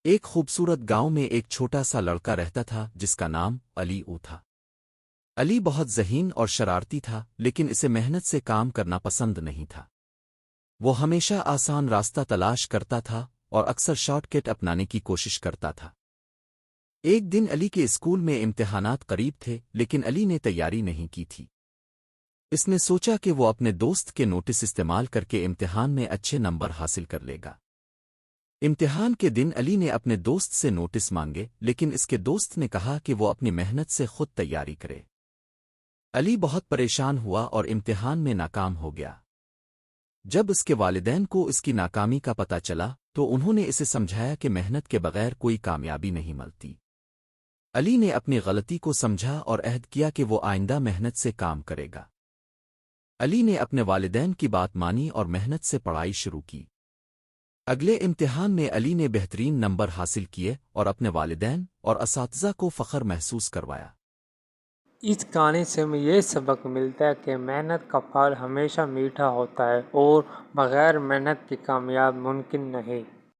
ایک خوبصورت گاؤں میں ایک چھوٹا سا لڑکا رہتا تھا جس کا نام علی او تھا۔ علی بہت ذہین اور شرارتی تھا، لیکن اسے محنت سے کام کرنا پسند نہیں تھا۔ وہ ہمیشہ آسان راستہ تلاش کرتا تھا اور اکثر شارٹ کٹ اپنانے کی کوشش کرتا تھا۔ ایک دن علی کے اسکول میں امتحانات قریب تھے، لیکن علی نے تیاری نہیں کی تھی۔ اس نے سوچا کہ وہ اپنے دوست کے نوٹس استعمال کر کے امتحان میں اچھے نمبر حاصل کر لے گا۔ امتحان کے دن علی نے اپنے دوست سے نوٹس مانگے، لیکن اس کے دوست نے کہا کہ وہ اپنی محنت سے خود تیاری کرے۔ علی بہت پریشان ہوا اور امتحان میں ناکام ہو گیا۔ جب اس کے والدین کو اس کی ناکامی کا پتہ چلا تو انہوں نے اسے سمجھایا کہ محنت کے بغیر کوئی کامیابی نہیں ملتی۔ علی نے اپنی غلطی کو سمجھا اور عہد کیا کہ وہ آئندہ محنت سے کام کرے گا۔ علی نے اپنے والدین کی بات مانی اور محنت سے پڑھائی شروع کی۔ اگلے امتحان میں علی نے بہترین نمبر حاصل کیے اور اپنے والدین اور اساتذہ کو فخر محسوس کروایا۔ اس کہانی سے ہمیں یہ سبق ملتا ہے کہ محنت کا پھل ہمیشہ میٹھا ہوتا ہے اور بغیر محنت کی کامیاب ممکن نہیں۔